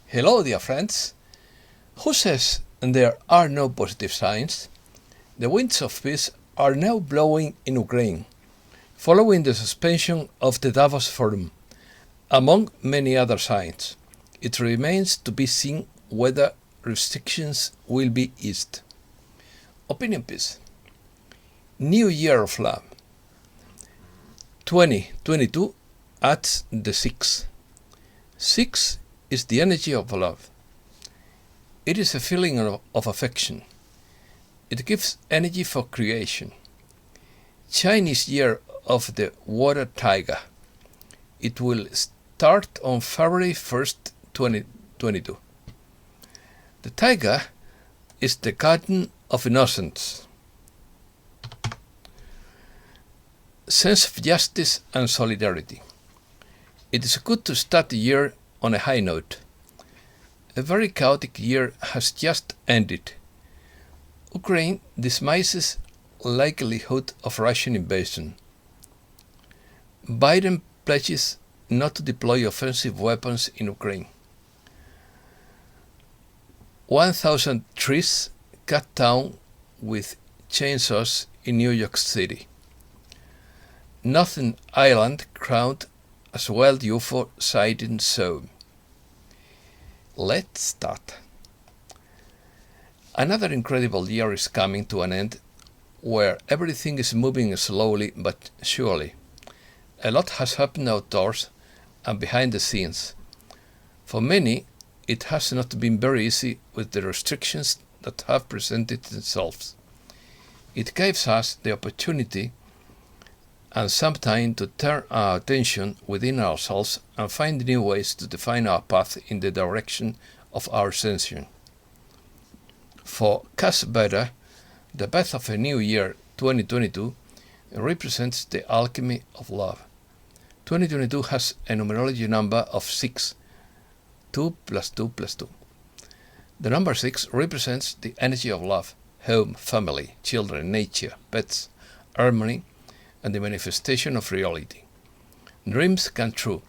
Hello, dear friends. Who says there are no positive signs? The winds of peace are now blowing in Ukraine, following the suspension of the Davos Forum, among many other signs. It remains to be seen whether restrictions will be eased. Opinion piece. New Year of Love. 2022 adds the 6. 6 is the energy of love. It is a feeling of affection. It gives energy for creation. Chinese Year of the Water Tiger. It will start on February 1st, 2022. The tiger is the guardian of innocence, sense of justice and solidarity. It is good to start the year on a high note. A very chaotic year has just ended. Ukraine dismisses likelihood of Russian invasion. Biden pledges not to deploy offensive weapons in Ukraine. 1,000 trees cut down with chainsaws in New York City. Northern Ireland crowned as wild UFO sighting zone. Let's start. Another incredible year is coming to an end where everything is moving slowly but surely. A lot has happened outdoors and behind the scenes. For many, it has not been very easy with the restrictions that have presented themselves. It gives us the opportunity and some time to turn our attention within ourselves and find new ways to define our path in the direction of our ascension. For Cass Better, the birth of a new year, 2022, represents the alchemy of love. 2022 has a numerology number of 6, 2 plus 2 plus 2. The number 6 represents the energy of love, home, family, children, nature, pets, harmony, and the manifestation of reality. Dreams come true.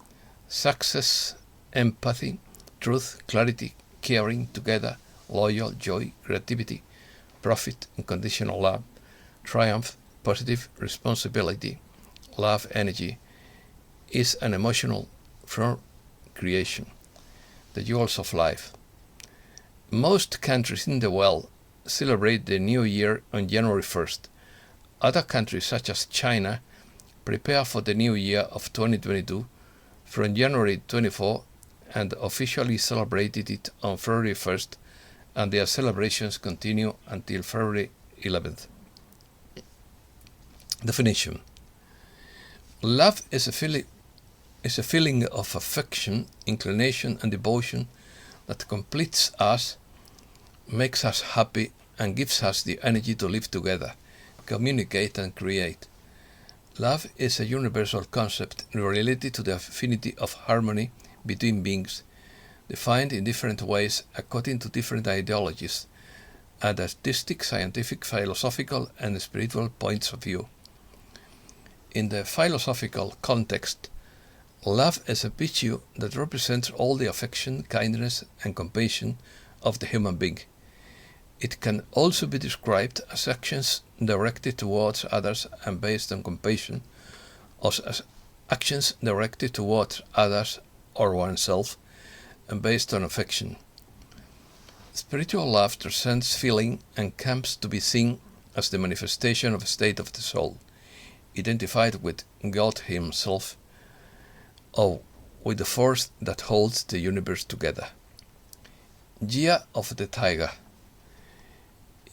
Success, empathy, truth, clarity, caring, together, loyal, joy, creativity, profit, unconditional love, triumph, positive responsibility, love, energy, is an emotional from creation, the jewels of life. Most countries in the world celebrate the new year on January 1st. Other countries such as China prepare for the new year of 2022 from January 24 and officially celebrated it on February 1st, and their celebrations continue until February 11th. Definition. Love is a feeling of affection, inclination and devotion that completes us, makes us happy and gives us the energy to live together, communicate and create. Love is a universal concept related to the affinity of harmony between beings, defined in different ways according to different ideologies and artistic, scientific, philosophical and spiritual points of view. In the philosophical context, love is a virtue that represents all the affection, kindness and compassion of the human being. It can also be described as actions directed towards others and based on compassion, or as actions directed towards others or oneself and based on affection. Spiritual love transcends feeling and comes to be seen as the manifestation of a state of the soul, identified with God Himself or with the force that holds the universe together. Year of the Tiger.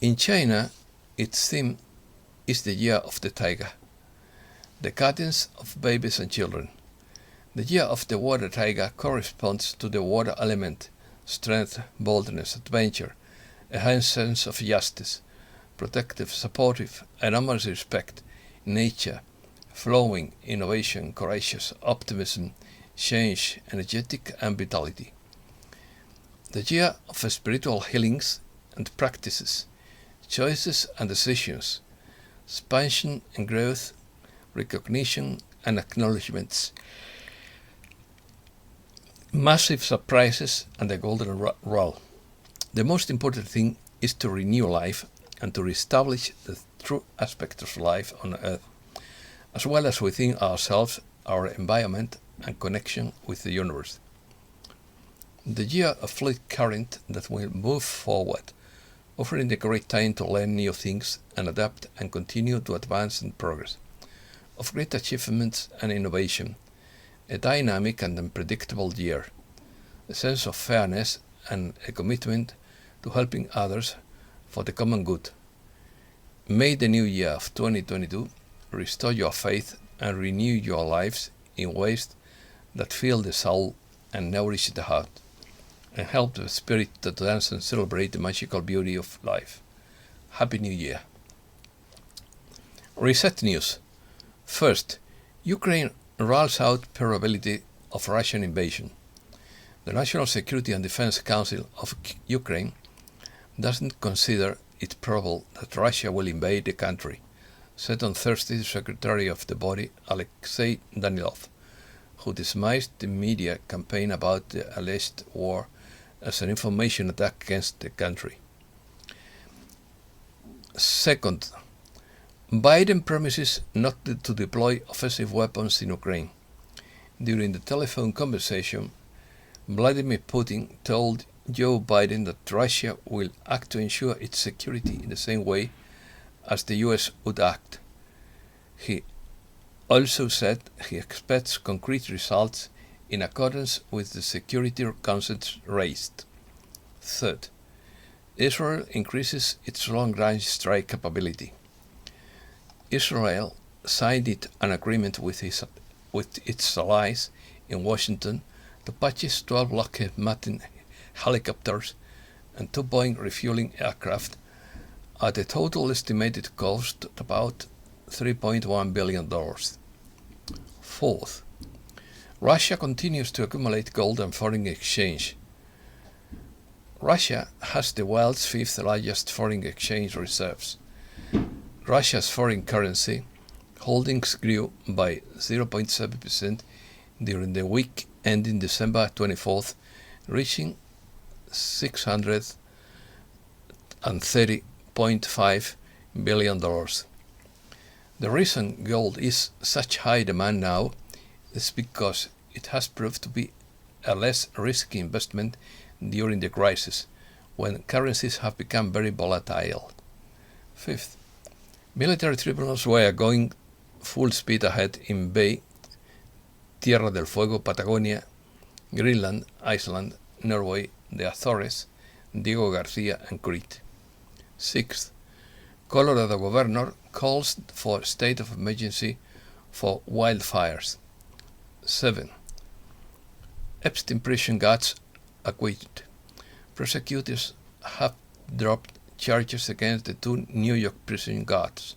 In China, its theme is the Year of the Tiger, the guardians of babies and children. The Year of the Water Tiger corresponds to the water element, strength, boldness, adventure, a high sense of justice, protective, supportive, enormous respect, nature, flowing, innovation, courageous, optimism, change, energetic and vitality. The Year of spiritual healings and practices, choices and decisions, expansion and growth, recognition and acknowledgements, Massive surprises and the golden rule. The most important thing is to renew life and to reestablish the true aspects of life on Earth, as well as within ourselves, our environment, and connection with the universe. The year of fluid current that will move forward, offering the great time to learn new things and adapt and continue to advance and progress, of great achievements and innovation, a dynamic and unpredictable year, a sense of fairness and a commitment to helping others for the common good. May the new year of 2022 restore your faith and renew your lives in ways that fill the soul and nourish the heart, and help the spirit to dance and celebrate the magical beauty of life. Happy New Year. Reset news. First, Ukraine rules out probability of Russian invasion. The National Security and Defense Council of Ukraine doesn't consider it probable that Russia will invade the country, said on Thursday the Secretary of the body, Alexei Danilov, who dismissed the media campaign about the alleged war as an information attack against the country. Second, Biden promises not to deploy offensive weapons in Ukraine. During the telephone conversation, Vladimir Putin told Joe Biden that Russia will act to ensure its security in the same way as the US would act. He also said he expects concrete results in accordance with the Security Council's raised. Third, Israel increases its long-range strike capability. Israel signed an agreement with its allies in Washington to purchase 12 Lockheed Martin helicopters and 2 Boeing refueling aircraft at a total estimated cost of about $3.1 billion. Fourth, Russia continues to accumulate gold and foreign exchange. Russia has the world's 5th largest foreign exchange reserves. Russia's foreign currency holdings grew by 0.7% during the week ending December 24th, reaching $630.5 billion. The reason gold is such high demand now is because it has proved to be a less risky investment during the crisis, when currencies have become very volatile. Fifth, military tribunals were going full speed ahead in Bay, Tierra del Fuego, Patagonia, Greenland, Iceland, Norway, the Azores, Diego Garcia, and Crete. Sixth, Colorado governor calls for state of emergency for wildfires. 7. Epstein prison guards acquitted. Prosecutors have dropped charges against the 2 New York prison guards.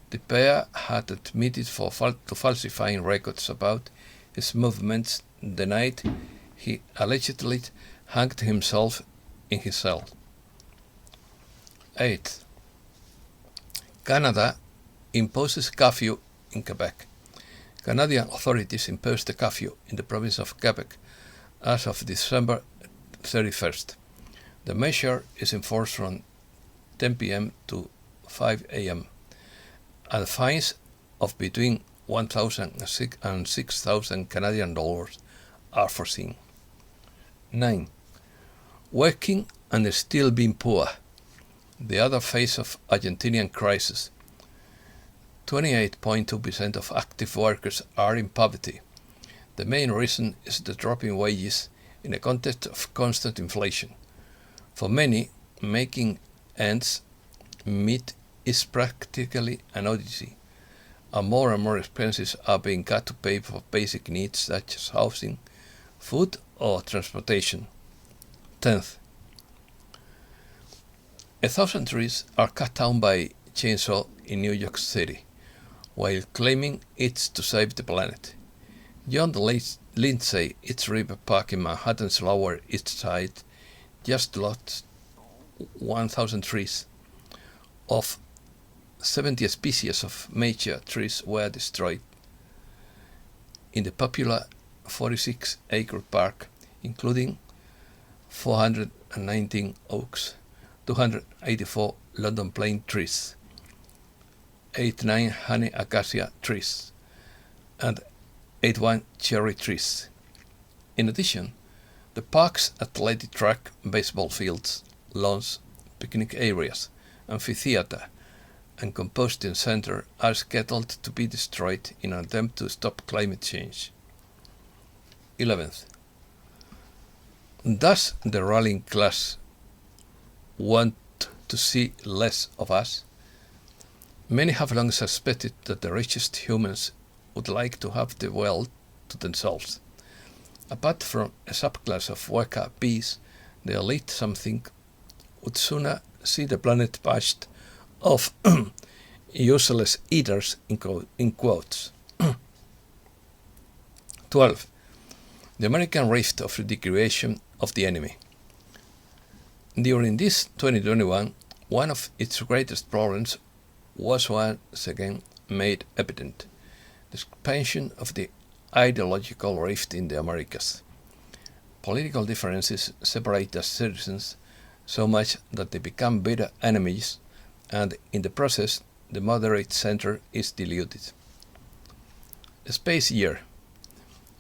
The pair had admitted to falsifying records about his movements the night he allegedly hanged himself in his cell. 8. Canada imposes curfew in Quebec. Canadian authorities imposed a curfew in the province of Quebec as of December 31st. The measure is enforced from 10 p.m. to 5 a.m. and fines of between $1,000 and $6,000 Canadian dollars are foreseen. 9. Working and still being poor. The other phase of Argentinian crisis. 28.2% of active workers are in poverty. The main reason is the drop in wages in a context of constant inflation. For many, making ends meet is practically an odyssey, and more expenses are being cut to pay for basic needs such as housing, food, or transportation. 10th, 1,000 trees are cut down by chainsaw in New York City, while claiming it's to save the planet. John Lindsay, its River Park in Manhattan's Lower East Side, just lost 1,000 trees. Of 70 species of major trees were destroyed. In the popular 46-acre park, including 419 oaks, 284 London plane trees, 89 honey acacia trees, and 81 cherry trees. In addition, the park's athletic track, baseball fields, lawns, picnic areas, amphitheater, and composting center are scheduled to be destroyed in an attempt to stop climate change. 11th. Does the ruling class want to see less of us? Many have long suspected that the richest humans would like to have the world to themselves. Apart from a subclass of worker bees, the elite something would sooner see the planet bashed of useless eaters in quotes. 12. The American rift of the creation of the enemy. During this 2021, one of its greatest problems was once again made evident: the expansion of the ideological rift in the Americas. Political differences separate us citizens so much that they become bitter enemies, and in the process the moderate center is diluted. Space year.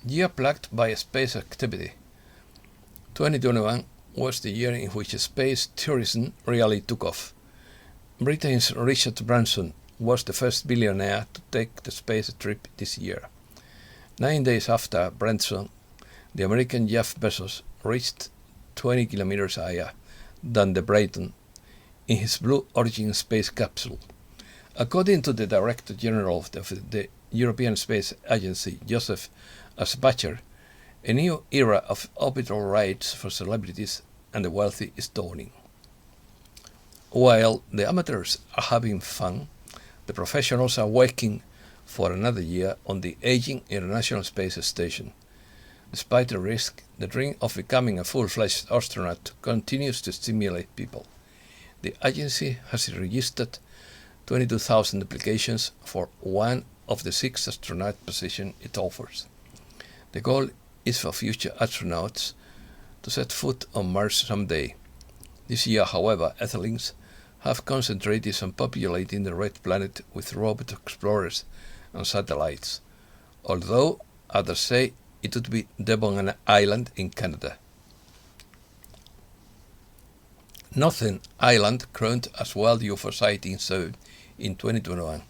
Year plagued by space activity. 2021 was the year in which space tourism really took off. Britain's Richard Branson was the first billionaire to take the space trip this year. 9 days after Branson, the American Jeff Bezos reached 20 kilometers higher than the Brighton in his Blue Origin space capsule. According to the Director General of the European Space Agency, Joseph Asbacher, a new era of orbital rides for celebrities and the wealthy is dawning. While the amateurs are having fun, the professionals are working for another year on the aging International Space Station. Despite the risk, the dream of becoming a full-fledged astronaut continues to stimulate people. The agency has registered 22,000 applications for one of the 6 astronaut positions it offers. The goal is for future astronauts to set foot on Mars someday. This year, however, athletes have concentrated on populating the red planet with robot explorers and satellites, although others say it would be Devon Island in Canada. Northern Ireland crowned as World UFO Sighting Zone in 2021.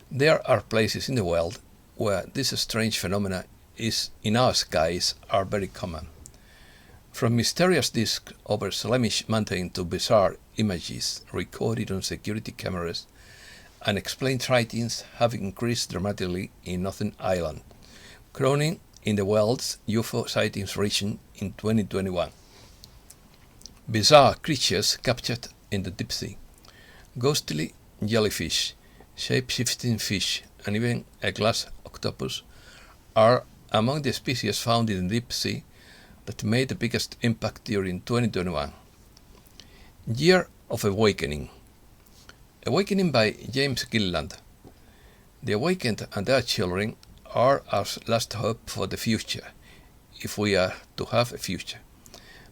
There are places in the world where this strange phenomena in our skies are very common. From mysterious discs over Slemish Mountain to bizarre images recorded on security cameras, unexplained sightings have increased dramatically in Northern Ireland, crowning in the world's UFO sightings region in 2021. Bizarre creatures captured in the deep sea, ghostly jellyfish, shape-shifting fish, and even a glass octopus are among the species found in the deep sea that made the biggest impact during 2021. Year of Awakening. Awakening by James Gilland. The awakened and their children are our last hope for the future, if we are to have a future.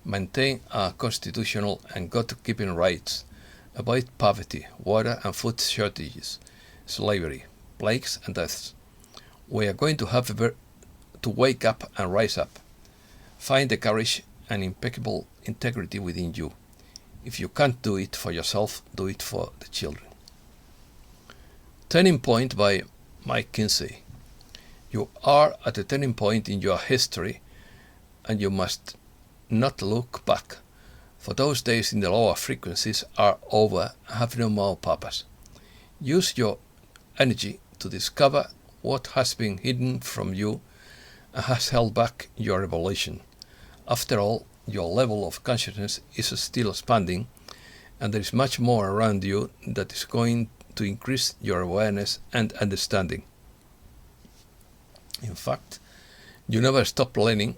Maintain our constitutional and God-keeping rights, avoid poverty, water and food shortages, slavery, plagues and deaths. We are going to have to wake up and rise up. Find the courage and impeccable integrity within you. If you can't do it for yourself, do it for the children. Turning Point by Mike Kinsey. You are at a turning point in your history, and you must not look back, for those days in the lower frequencies are over and have no more purpose. Use your energy to discover what has been hidden from you and has held back your evolution. After all, your level of consciousness is still expanding, and there is much more around you that is going to increase your awareness and understanding. In fact, you never stop learning,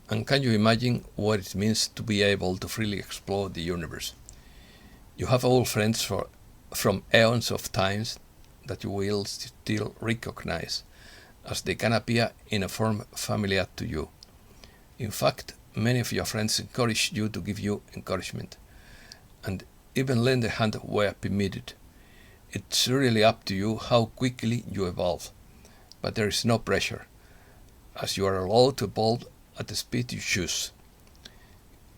and can you imagine what it means to be able to freely explore the universe? You have old friends from eons of times that you will still recognize, as they can appear in a form familiar to you. In fact, many of your friends encourage you to give you encouragement, and even lend a hand where permitted. It's really up to you how quickly you evolve, but there is no pressure, as you are allowed to evolve at the speed you choose.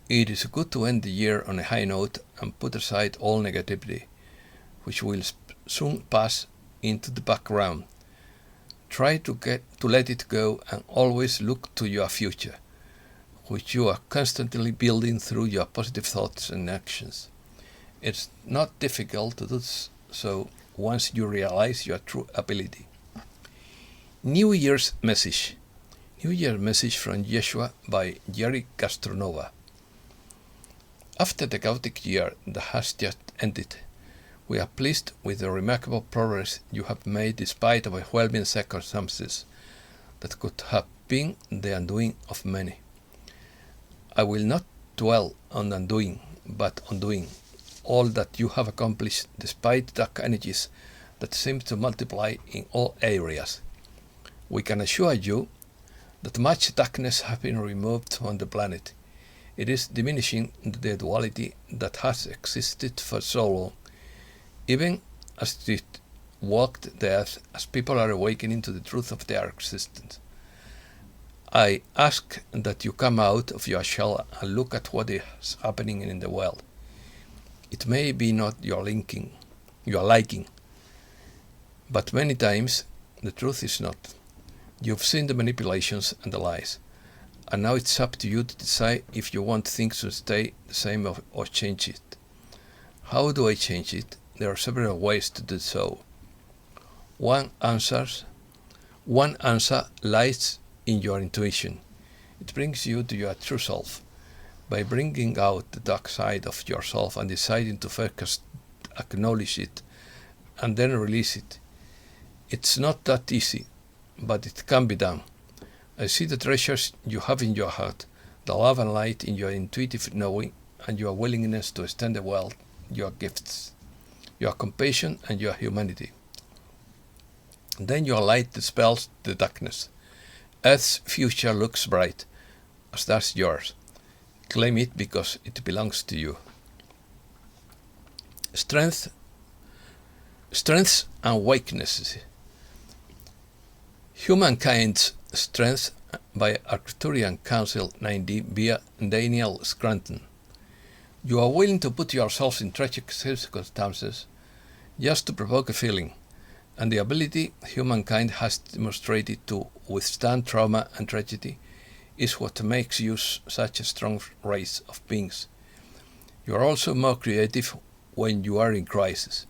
It is good to end the year on a high note and put aside all negativity, which will soon pass into the background. Try to let it go and always look to your future, which you are constantly building through your positive thoughts and actions. It's not difficult to do so once you realize your true ability. New Year's Message. New Year's Message from Yeshua by Jerry Castronova. After the chaotic year that has just ended, we are pleased with the remarkable progress you have made despite overwhelming circumstances that could have been the undoing of many. I will not dwell on undoing, but on doing all that you have accomplished despite dark energies that seem to multiply in all areas. We can assure you that much darkness has been removed from the planet. It is diminishing the duality that has existed for so long, even as it walked the earth, as people are awakening to the truth of their existence. I ask that you come out of your shell and look at what is happening in the world. It may be not your liking, but many times the truth is not. You've seen the manipulations and the lies, and now it's up to you to decide if you want things to stay the same or change it. How do I change it? There are several ways to do so. One answer lies in your intuition. It brings you to your true self. By bringing out the dark side of yourself and deciding to first acknowledge it and then release it. It's not that easy, but it can be done. I see the treasures you have in your heart, the love and light in your intuitive knowing, and your willingness to extend the world your gifts, your compassion and your humanity. Then your light dispels the darkness. Earth's future looks bright, as does yours. Claim it because it belongs to you. Strengths and weaknesses. Humankind's Strength by Arcturian Council 90 via Daniel Scranton. You are willing to put yourselves in tragic circumstances just to provoke a feeling, and the ability humankind has demonstrated to withstand trauma and tragedy is what makes you such a strong race of beings. You are also more creative when you are in crisis.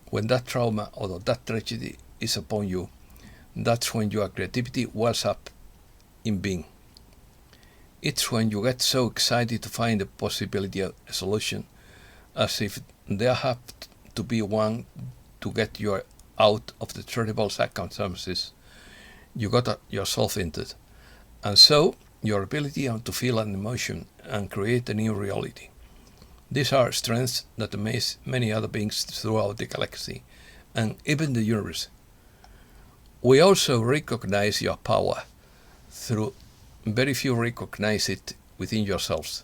When that trauma or that tragedy is upon you, that's when your creativity wells up in being. It's when you get so excited to find a possibility of a solution, as if there had to be one to get you out of the terrible circumstances you got yourself into. And so, your ability to feel an emotion and create a new reality. These are strengths that amaze many other beings throughout the galaxy, and even the universe. We also recognize your power, though very few recognize it within yourselves.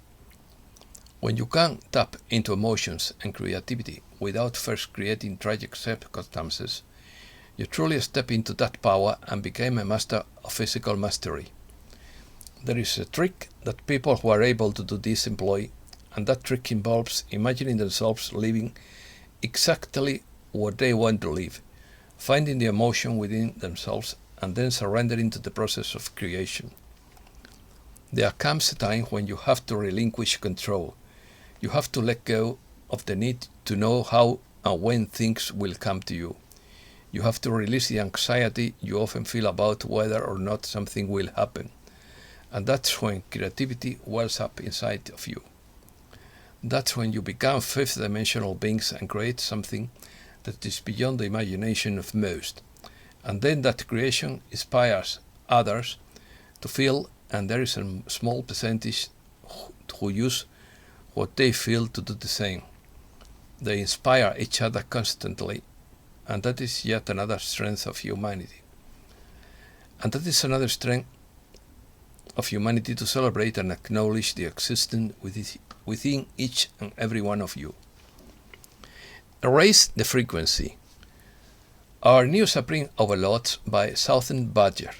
When you can tap into emotions and creativity without first creating tragic circumstances, you truly step into that power and become a master of physical mastery. There is a trick that people who are able to do this employ, and that trick involves imagining themselves living exactly what they want to live, finding the emotion within themselves, and then surrendering to the process of creation. There comes a time when you have to relinquish control. You have to let go of the need to know how and when things will come to you. You have to release the anxiety you often feel about whether or not something will happen. And that's when creativity wells up inside of you. That's when you become fifth-dimensional beings and create something that is beyond the imagination of most. And then that creation inspires others to feel, and there is a small percentage who use what they feel to do the same. They inspire each other constantly, and that is yet another strength of humanity. And that is another strength of humanity to celebrate and acknowledge the existence within each and every one of you. Raise the frequency. Our new supreme overlords by Southern Badger.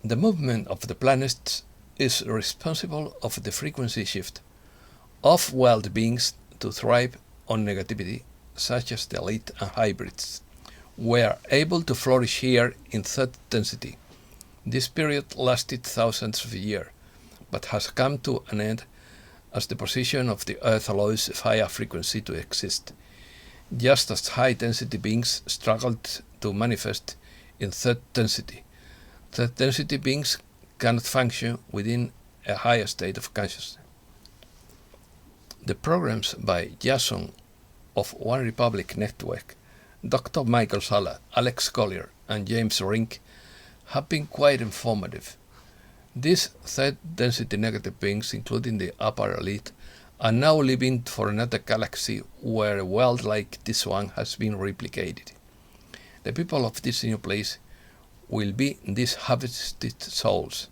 The movement of the planets is responsible of the frequency shift of wild beings to thrive on negativity, such as the elite and hybrids, were able to flourish here in third density. This period lasted thousands of years, but has come to an end as the position of the Earth allows a higher frequency to exist, just as high-density beings struggled to manifest in third density. Third density beings cannot function within a higher state of consciousness. The programs by Jason of One Republic Network, Dr. Michael Salla, Alex Collier, and James Rink have been quite informative. These third density negative beings, including the upper elite, are now living for another galaxy where a world like this one has been replicated. The people of this new place will be these harvested souls.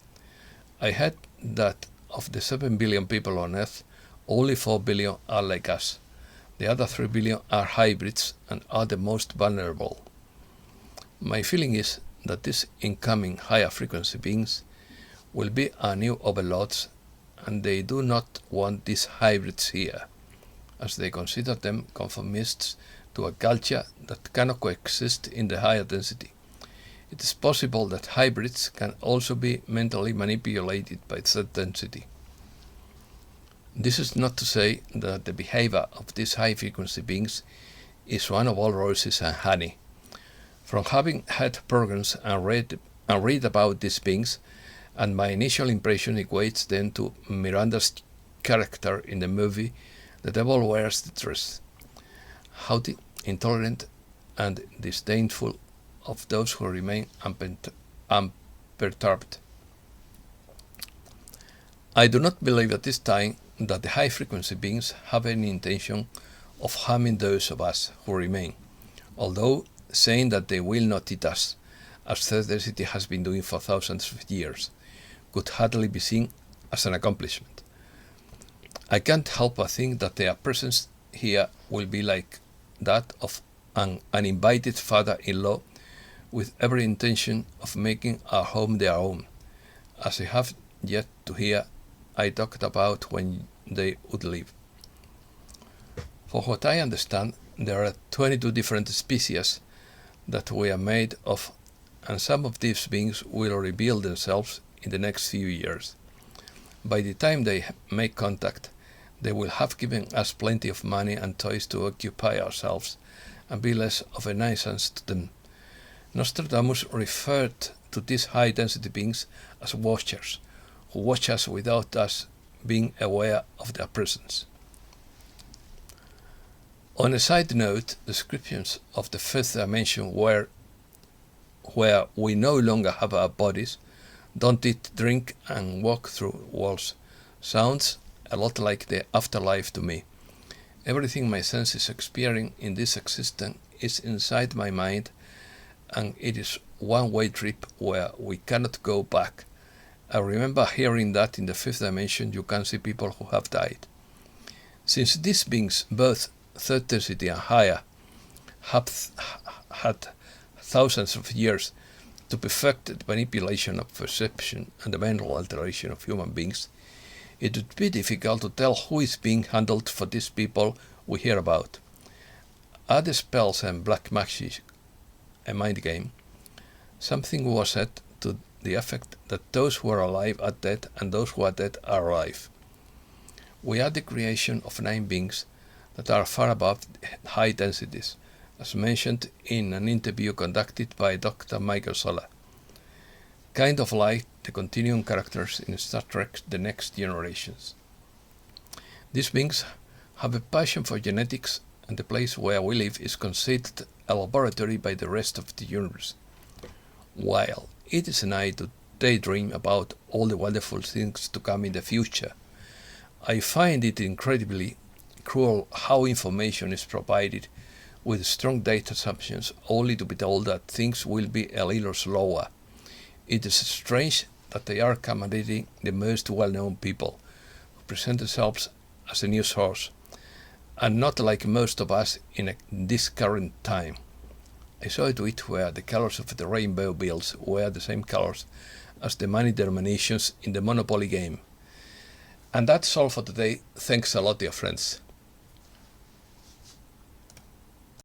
I heard that of the 7 billion people on Earth, only 4 billion are like us. The other 3 billion are hybrids and are the most vulnerable. My feeling is that these incoming higher frequency beings will be our new overlords, and they do not want these hybrids here, as they consider them conformists to a culture that cannot coexist in the higher density. It is possible that hybrids can also be mentally manipulated by third density. This is not to say that the behavior of these high-frequency beings is one of all roses and honey. From having had programs and read about these beings, and my initial impression equates them to Miranda's character in the movie The Devil Wears the Dress. Haughty, intolerant, and disdainful of those who remain unperturbed. I do not believe at this time that the high-frequency beings have any intention of harming those of us who remain, although saying that they will not eat us, as third density has been doing for thousands of years, could hardly be seen as an accomplishment. I can't help but think that their presence here will be like that of an uninvited father-in-law with every intention of making our home their own, as I have yet to hear I talked about when they would leave. For what I understand, there are 22 different species that we are made of, and some of these beings will reveal themselves in the next few years. By the time they make contact, they will have given us plenty of money and toys to occupy ourselves and be less of a nuisance to them. Nostradamus referred to these high-density beings as watchers, who watch us without us being aware of their presence. On a side note, descriptions of the fifth dimension where we no longer have our bodies, don't eat, drink, and walk through walls sounds a lot like the afterlife to me. Everything my senses experiencing in this existence is inside my mind, and it is one-way trip where we cannot go back. I remember hearing that in the fifth dimension you can see people who have died. Since these beings, both third density and higher, have had thousands of years to perfect the manipulation of perception and the mental alteration of human beings, it would be difficult to tell who is being handled for these people we hear about. Are the spells and black magic a mind game? Something was said to the effect that those who are alive are dead and those who are dead are alive. We are the creation of 9 beings that are far above high densities, as mentioned in an interview conducted by Dr. Michael Salla, kind of like the continuing characters in Star Trek The Next Generations. These beings have a passion for genetics, and the place where we live is considered a laboratory by the rest of the universe. While it is nice to daydream about all the wonderful things to come in the future, I find it incredibly cruel how information is provided with strong data assumptions only to be told that things will be a little slower. It is strange that they are accommodating the most well-known people who present themselves as a new source, and not like most of us in this current time. I saw a tweet where the colors of the rainbow bills were the same colors as the money denominations in the Monopoly game. And that's all for today. Thanks a lot, dear friends.